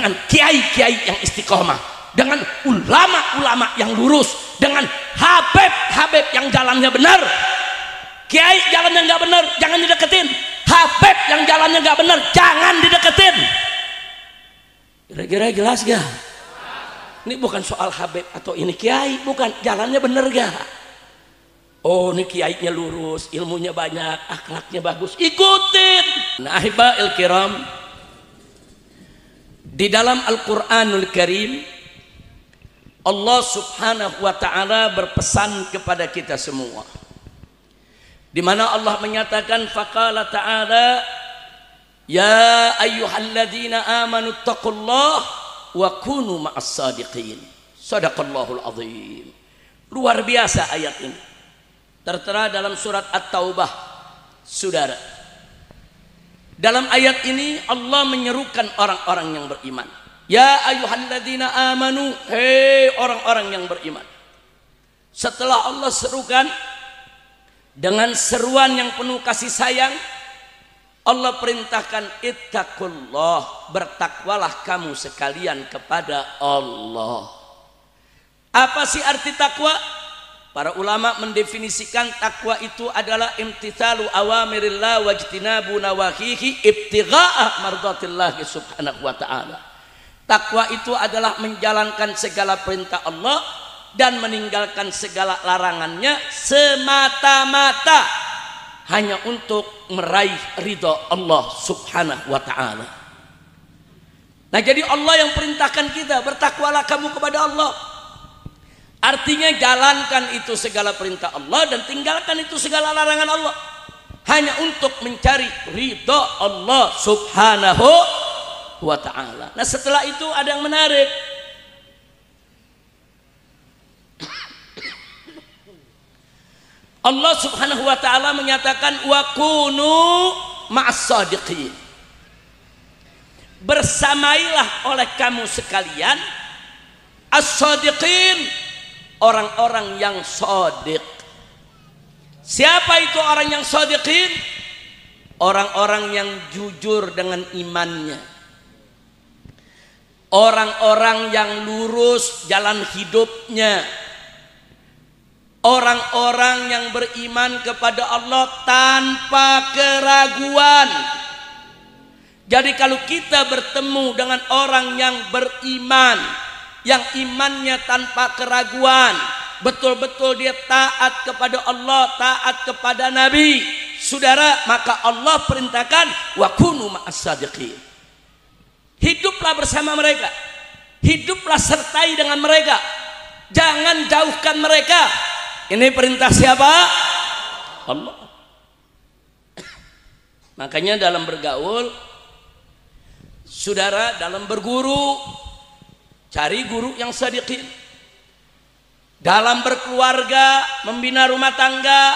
dengan kiai-kiai yang istiqomah, dengan ulama-ulama yang lurus, dengan habib-habib yang jalannya benar. Kiai jalannya nggak benar, jangan dideketin. Habib yang jalannya nggak benar, jangan dideketin. Kira-kira jelas gak? Ini bukan soal habib atau ini kiai, bukan, jalannya bener gak? Oh, ini kiainya lurus, ilmunya banyak, akhlaknya bagus, ikutin. Nah, ahiba'il kiram, di dalam Al-Quranul Karim Allah subhanahu wa ta'ala berpesan kepada kita semua, di mana Allah menyatakan, faqala ta'ala, ya ayyuhalladzina amanu taqullah wa kunu ma'as sadiqin. Sadaqallahul azim. Luar biasa ayat ini, tertera dalam surat At-Taubah. Saudara, dalam ayat ini Allah menyerukan orang-orang yang beriman. Ya ayyuhalladzina amanu, hei orang-orang yang beriman. Setelah Allah serukan dengan seruan yang penuh kasih sayang, Allah perintahkan ittaqullah, bertakwalah kamu sekalian kepada Allah. Apa sih arti takwa? Para ulama mendefinisikan takwa itu adalah imtithalu awamirillah wajtinabu nawahihi ibtigha'a mardatillahi subhanahu wa ta'ala. Takwa itu adalah menjalankan segala perintah Allah dan meninggalkan segala larangannya semata-mata hanya untuk meraih ridha Allah subhanahu wa ta'ala. Nah, jadi Allah yang perintahkan kita, bertakwalah kamu kepada Allah. Artinya jalankan itu segala perintah Allah dan tinggalkan itu segala larangan Allah, hanya untuk mencari ridha Allah subhanahu wa ta'ala. Nah, setelah itu ada yang menarik. Allah subhanahu wa ta'ala menyatakan wa kunu ma'as sadiqin, bersamailah oleh kamu sekalian as-sadiqin, orang-orang yang shadiq. Siapa itu orang yang shadiqin? Orang-orang yang jujur dengan imannya, orang-orang yang lurus jalan hidupnya, orang-orang yang beriman kepada Allah tanpa keraguan. Jadi kalau kita bertemu dengan orang yang beriman, yang imannya tanpa keraguan, betul-betul dia taat kepada Allah, taat kepada Nabi, saudara, maka Allah perintahkan wa kunu ma'as sadiqin. Hiduplah bersama mereka, hiduplah sertai dengan mereka, jangan jauhkan mereka. Ini perintah siapa? Allah. Makanya dalam bergaul, saudara, dalam berguru, cari guru yang shadiqin. Dalam berkeluarga, membina rumah tangga,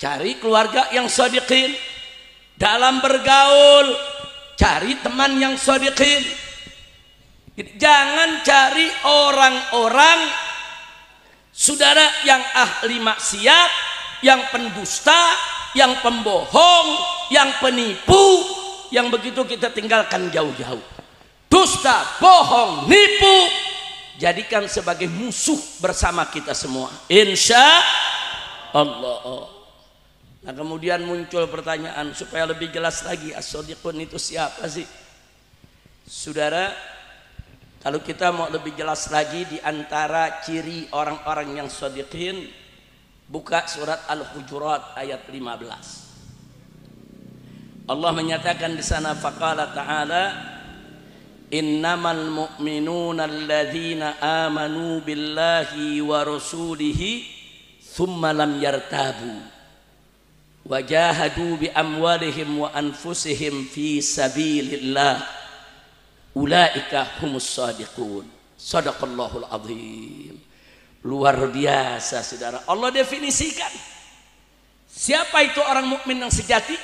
cari keluarga yang shadiqin. Dalam bergaul, cari teman yang shadiqin. Jangan cari orang-orang, saudara, yang ahli maksiat, yang pendusta, yang pembohong, yang penipu, yang begitu kita tinggalkan jauh-jauh. Dusta, bohong, nipu, jadikan sebagai musuh bersama kita semua, insya Allah. Nah, kemudian muncul pertanyaan supaya lebih jelas lagi, as-shadiqun itu siapa sih? Saudara, kalau kita mau lebih jelas lagi di antara ciri orang-orang yang shadiqin, buka surat Al-Hujurat ayat 15. Allah menyatakan di sana, faqala ta'ala, innamal mu'minuna alladzina amanu billahi wa rasulihi thumma lam yartabu wa jahadu bi amwalihim wa anfusihim fi sabilillah ulaika humus shadiqun. Sadaqallahul azim. Luar biasa, saudara. Allah definisikan siapa itu orang mukmin yang sejati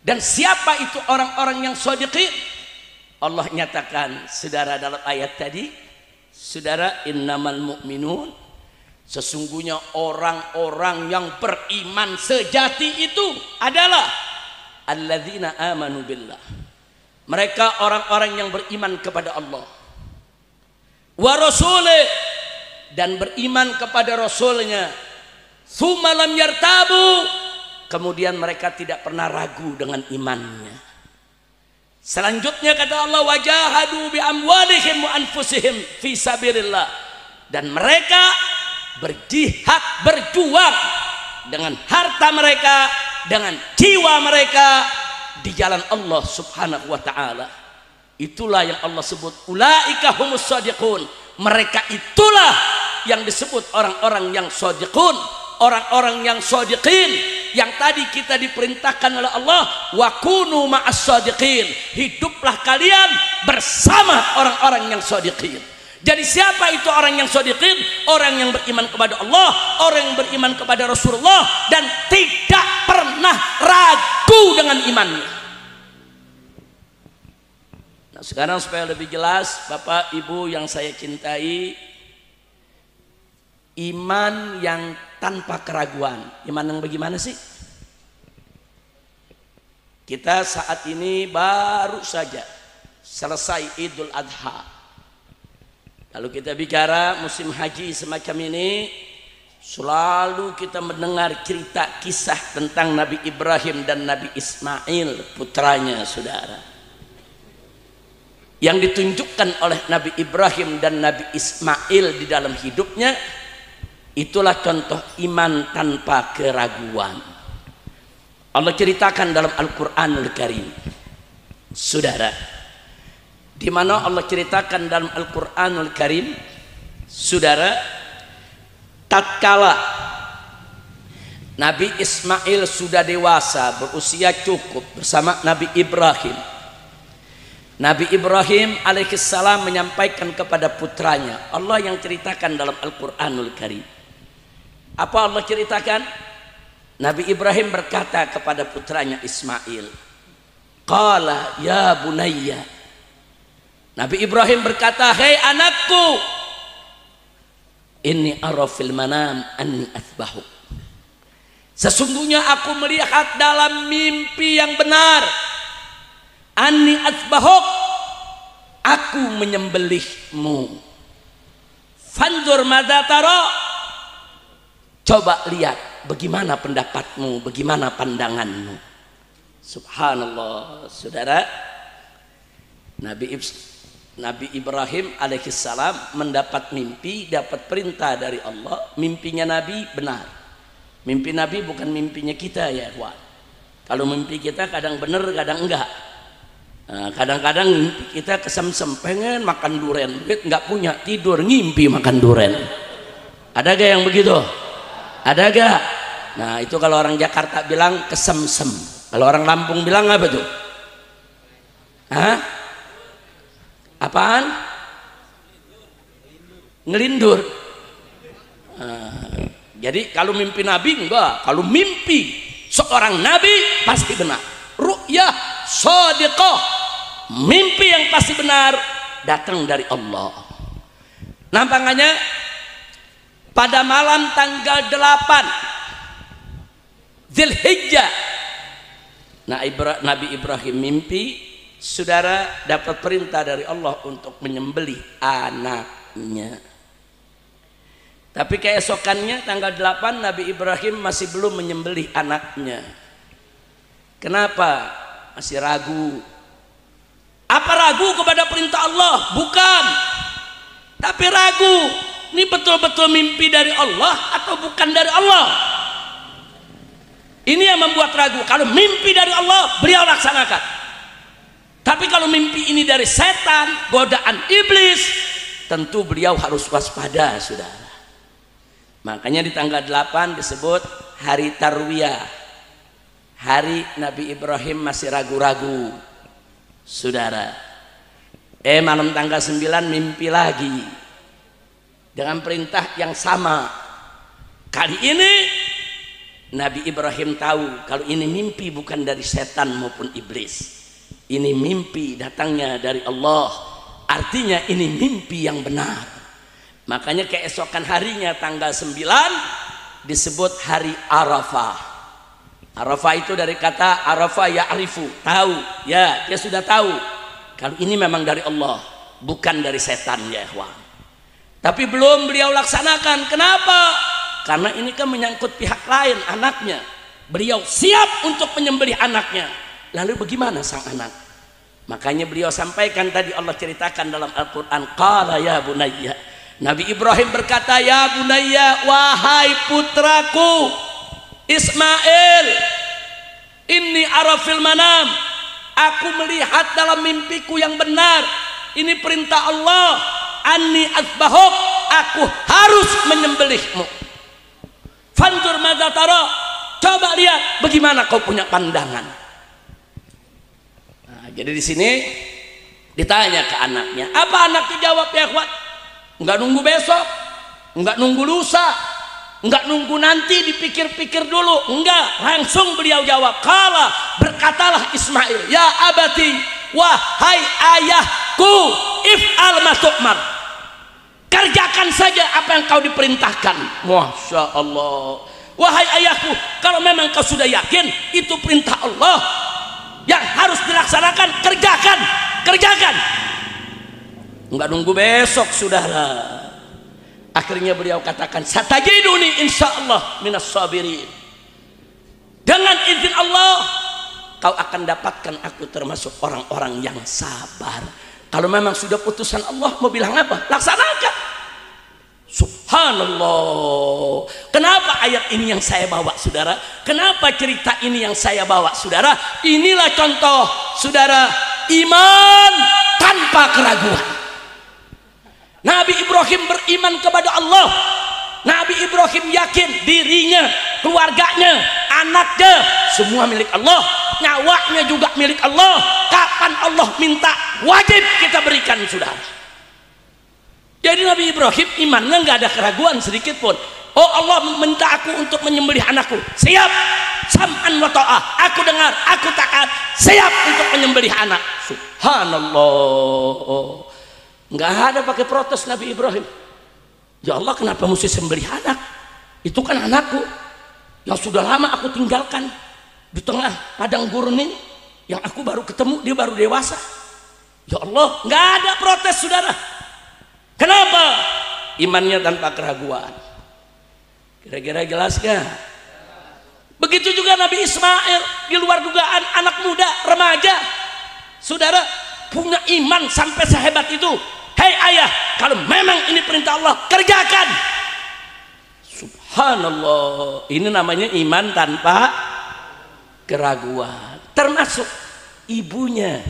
dan siapa itu orang-orang yang shadiqin. Allah nyatakan, saudara, dalam ayat tadi, saudara, innamal mu'minun, sesungguhnya orang-orang yang beriman sejati itu adalah alladzina amanu billah, Mereka orang-orang yang beriman kepada Allah wa rasulih, dan beriman kepada rasulnya. Tsumma lam yartabu, kemudian mereka tidak pernah ragu dengan imannya. Selanjutnya kata Allah, wajahadu bi amwalihim wa anfusihim fi sabilillah, dan mereka berjihad, berjuang dengan harta mereka, dengan jiwa mereka di jalan Allah Subhanahu wa taala. Itulah yang Allah sebut ulaika humus shadiqun. Mereka itulah yang disebut orang-orang yang shadiqun, orang-orang yang shadiqin, yang tadi kita diperintahkan oleh Allah wa kunu ma'as shadiqin, hiduplah kalian bersama orang-orang yang shadiqin. Jadi siapa itu orang yang shadiqin? Orang yang beriman kepada Allah, orang yang beriman kepada Rasulullah, dan tidak pernah ragu dengan imannya. Nah, sekarang supaya lebih jelas, Bapak Ibu yang saya cintai, iman yang tanpa keraguan, iman yang bagaimana sih? Kita saat ini baru saja selesai Idul Adha. Kalau kita bicara musim haji semacam ini, selalu kita mendengar cerita kisah tentang Nabi Ibrahim dan Nabi Ismail, putranya, saudara. Yang ditunjukkan oleh Nabi Ibrahim dan Nabi Ismail di dalam hidupnya, itulah contoh iman tanpa keraguan. Allah ceritakan dalam Al-Quranul Karim, saudara, di mana Allah ceritakan dalam Al-Quranul Karim, saudara, tatkala Nabi Ismail sudah dewasa, berusia cukup bersama Nabi Ibrahim, Nabi Ibrahim alaihissalam menyampaikan kepada putranya, Allah yang ceritakan dalam Al-Quranul Karim. Apa Allah ceritakan? Nabi Ibrahim berkata kepada putranya Ismail, qala ya bunayya, Nabi Ibrahim berkata, hei anakku, inni ara fil manam anni athbahuk, sesungguhnya aku melihat dalam mimpi yang benar, anni athbahuk, aku menyembelihmu, fanzur madza tara, coba lihat bagaimana pendapatmu, bagaimana pandanganmu. Subhanallah, saudara. Nabi Ibrahim alaihissalam mendapat mimpi, dapat perintah dari Allah. Mimpinya Nabi benar. Mimpi Nabi bukan mimpinya kita ya, kawan. Kalau mimpi kita kadang benar, kadang enggak. Kadang-kadang mimpi kita kesemsem, pengen makan durian, nggak punya, tidur ngimpi makan durian. Ada gak yang begitu? Ada gak? Nah, itu kalau orang Jakarta bilang kesemsem. Kalau orang Lampung bilang apa tuh? Hah? Apaan? Ngelindur. Jadi kalau mimpi Nabi enggak, kalau mimpi seorang Nabi pasti benar. Ru'yah shadiqah, mimpi yang pasti benar datang dari Allah. Nampangannya pada malam tanggal 8 Dzulhijjah, Nabi Ibrahim mimpi, saudara, dapat perintah dari Allah untuk menyembelih anaknya. Tapi keesokannya tanggal 8 Nabi Ibrahim masih belum menyembelih anaknya. Kenapa? Masih ragu. Apa ragu kepada perintah Allah? Bukan. Tapi ragu, ini betul-betul mimpi dari Allah atau bukan dari Allah? Ini yang membuat ragu. Kalau mimpi dari Allah, beliau laksanakan. Tapi kalau mimpi ini dari setan, godaan iblis, tentu beliau harus waspada, saudara. Makanya di tanggal 8 disebut hari Tarwiyah. Hari Nabi Ibrahim masih ragu-ragu, saudara. Malam tanggal 9 mimpi lagi dengan perintah yang sama. Kali ini Nabi Ibrahim tahu kalau ini mimpi bukan dari setan maupun iblis. Ini mimpi datangnya dari Allah. Artinya ini mimpi yang benar. Makanya keesokan harinya tanggal 9 disebut hari Arafah. Arafah itu dari kata Arafah ya'rifu, tahu. Ya, dia sudah tahu. kalau ini memang dari Allah, bukan dari setan ya ikhwan. Tapi belum beliau laksanakan. Kenapa? Karena ini kan menyangkut pihak lain, anaknya. Beliau siap untuk menyembelih anaknya. Lalu bagaimana sang anak? Makanya beliau sampaikan tadi, Allah ceritakan dalam Al-Quran, qala ya bunayya. Nabi Ibrahim berkata, ya bunayya, wahai putraku Ismail, inni ara fil manam, aku melihat dalam mimpiku yang benar, ini perintah Allah, anni azbahuk, aku harus menyembelihmu. Fanzur madza tara, coba lihat bagaimana kau punya pandangan. Nah, jadi di sini ditanya ke anaknya, apa anaknya jawab ya ikhwan? Enggak nunggu besok, enggak nunggu lusa, enggak nunggu nanti dipikir-pikir dulu, enggak, langsung beliau jawab. Qala, berkatalah Ismail, ya abati, wahai ayahku, if'al ma tu'mar, kerjakan saja apa yang kau diperintahkan. Masya Allah. Wahai ayahku, kalau memang kau sudah yakin itu perintah Allah yang harus dilaksanakan, kerjakan, kerjakan. Enggak nunggu besok, saudara. Akhirnya beliau katakan, satajiduni insyaallah minas sabirin, dengan izin Allah kau akan dapatkan aku termasuk orang-orang yang sabar. Kalau memang sudah putusan Allah, mau bilang apa? Laksanakan. Subhanallah. Kenapa ayat ini yang saya bawa, saudara? Kenapa cerita ini yang saya bawa, saudara? Inilah contoh, saudara, iman tanpa keraguan. Nabi Ibrahim beriman kepada Allah. Nabi Ibrahim yakin dirinya, keluarganya, anaknya semua milik Allah, nyawanya juga milik Allah. Kapan Allah minta, wajib kita berikan, saudara. Jadi Nabi Ibrahim imannya nggak ada keraguan sedikit pun. Oh, Allah minta aku untuk menyembelih anakku, siap. Sam'an wa ta'ah, aku dengar, aku taat, siap untuk menyembelih anak. Subhanallah. Nggak ada pakai protes Nabi Ibrahim. Ya Allah, kenapa mesti sembelih anak? Itu kan anakku yang sudah lama aku tinggalkan di tengah padang gurun ini, yang aku baru ketemu, dia baru dewasa. Ya Allah, nggak ada protes, saudara. Kenapa? Imannya tanpa keraguan. Kira-kira jelas gak? Begitu juga Nabi Ismail, di luar dugaan, anak muda, remaja, saudara, punya iman sampai sehebat itu. Hei ayah, kalau memang ini perintah Allah, kerjakan. Subhanallah. Ini namanya iman tanpa keraguan. Termasuk ibunya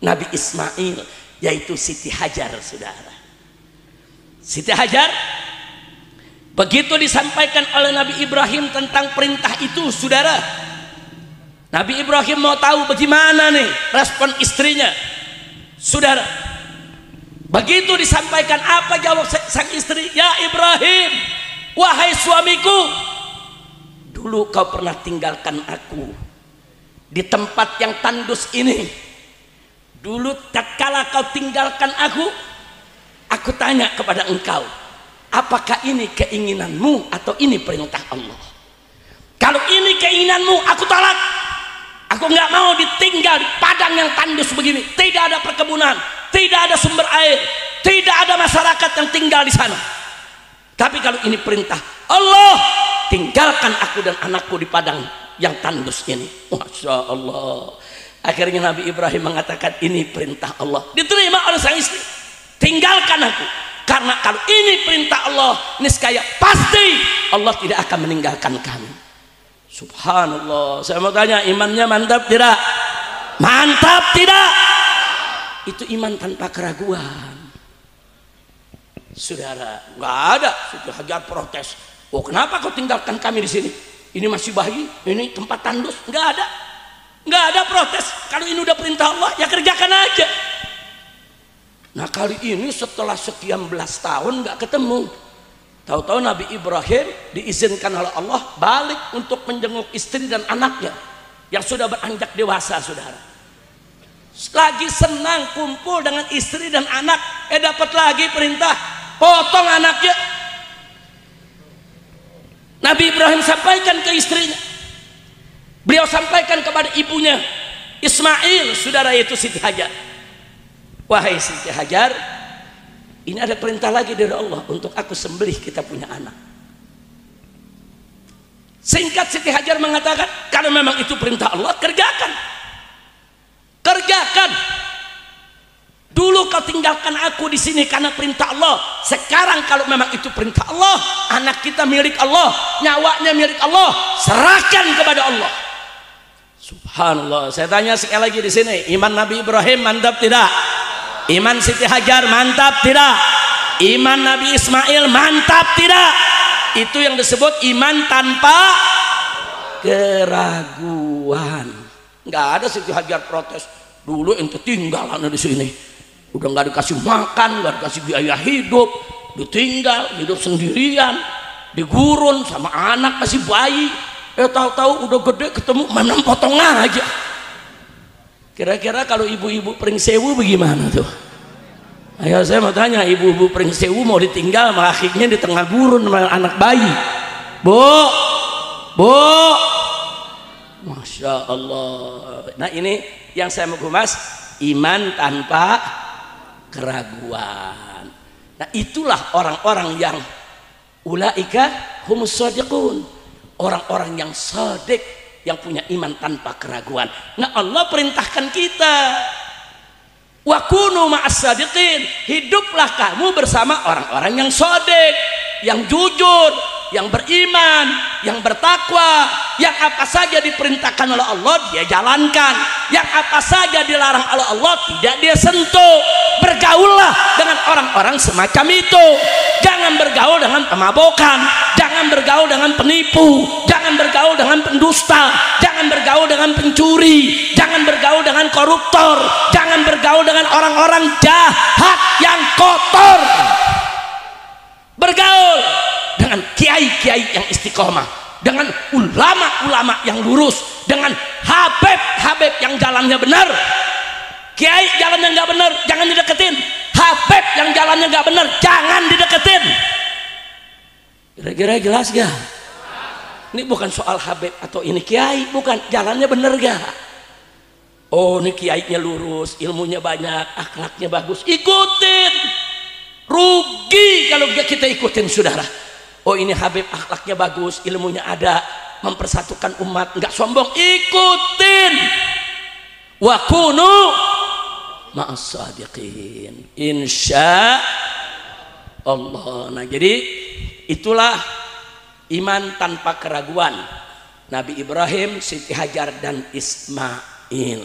Nabi Ismail, yaitu Siti Hajar, saudara. Siti Hajar, begitu disampaikan oleh Nabi Ibrahim tentang perintah itu, saudara, Nabi Ibrahim mau tahu bagaimana nih respon istrinya, saudara. Begitu disampaikan, apa jawab sang istri? Ya Ibrahim, wahai suamiku, dulu kau pernah tinggalkan aku di tempat yang tandus ini. Dulu tatkala kau tinggalkan aku tanya kepada engkau, apakah ini keinginanmu atau ini perintah Allah? Kalau ini keinginanmu, aku tolak. Aku nggak mau ditinggal di padang yang tandus begini, tidak ada perkebunan, tidak ada sumber air, tidak ada masyarakat yang tinggal di sana. Tapi kalau ini perintah Allah, tinggalkan aku dan anakku di padang yang tandus ini. Masya Allah. Akhirnya Nabi Ibrahim mengatakan, ini perintah Allah. Diterima oleh sang istri. Tinggalkan aku, karena kalau ini perintah Allah, niscaya pasti Allah tidak akan meninggalkan kami. Subhanallah. Saya mau tanya, imannya mantap tidak? Mantap tidak? Itu iman tanpa keraguan, saudara. Nggak ada Siti Hajar protes. Oh, kenapa kau tinggalkan kami di sini? Ini masih bayi, ini tempat tandus. Nggak ada, nggak ada protes. Kalau ini udah perintah Allah, ya kerjakan aja. Nah, kali ini setelah sekian belas tahun nggak ketemu, tahu-tahu Nabi Ibrahim diizinkan oleh Allah balik untuk menjenguk istri dan anaknya yang sudah beranjak dewasa, saudara. Lagi senang kumpul dengan istri dan anak, dapat lagi perintah potong anaknya. Nabi Ibrahim sampaikan ke istrinya, beliau sampaikan kepada ibunya Ismail, saudara, itu Siti Hajar. wahai Siti Hajar, ini ada perintah lagi dari Allah untuk aku sembelih kita punya anak. Singkat Siti Hajar mengatakan, kalau memang itu perintah Allah, kerjakan. Kerjakan. Dulu kau tinggalkan aku di sini karena perintah Allah. Sekarang kalau memang itu perintah Allah, anak kita milik Allah, nyawanya milik Allah, serahkan kepada Allah. Subhanallah. Saya tanya sekali lagi di sini, iman Nabi Ibrahim mantap tidak? Iman Siti Hajar mantap tidak? Iman Nabi Ismail mantap tidak? Itu yang disebut iman tanpa keraguan. Nggak ada Siti Hajar protes, dulu ente tinggalan di sini, udah nggak dikasih makan, nggak dikasih biaya hidup, ditinggal hidup sendirian di gurun sama anak masih bayi, tahu-tahu udah gede ketemu memang potong aja. Kira-kira kalau ibu-ibu Pringsewu bagaimana tuh? Ayo saya mau tanya, ibu-ibu Pringsewu mau ditinggal sama akhirnya di tengah gurun sama anak bayi. Bu, Masya Allah. Nah ini yang saya mau kumas, iman tanpa keraguan. Nah itulah orang-orang yang ulaika humus shadiqun, orang-orang yang shadiq, yang punya iman tanpa keraguan. Nah Allah perintahkan kita, wa kunu ma'as shadiqin, hiduplah kamu bersama orang-orang yang shadiq, yang jujur, yang beriman, yang bertakwa, yang apa saja diperintahkan oleh Allah dia jalankan, yang apa saja dilarang oleh Allah tidak dia sentuh. Bergaullah dengan orang-orang semacam itu. Jangan bergaul dengan pemabokan, jangan bergaul dengan penipu, jangan bergaul dengan pendusta, jangan bergaul dengan pencuri, jangan bergaul dengan koruptor, jangan bergaul dengan orang-orang jahat yang kotor. Bergaul dengan kiai-kiai yang istiqomah, dengan ulama-ulama yang lurus, dengan habib-habib yang jalannya benar. Kiai jalannya nggak benar jangan dideketin, habib yang jalannya nggak benar jangan dideketin. Kira-kira jelas gak? Ini bukan soal habib atau ini kiai, bukan, jalannya benar gak? Oh ini kiainya lurus, ilmunya banyak, akhlaknya bagus, ikutin. Rugi kalau kita ikutin, saudara. Oh ini habib akhlaknya bagus, ilmunya ada, mempersatukan umat, nggak sombong, ikutin. Wa kunu ma'as shadiqin, insya Allah. Nah jadi itulah iman tanpa keraguan Nabi Ibrahim, Siti Hajar dan Ismail.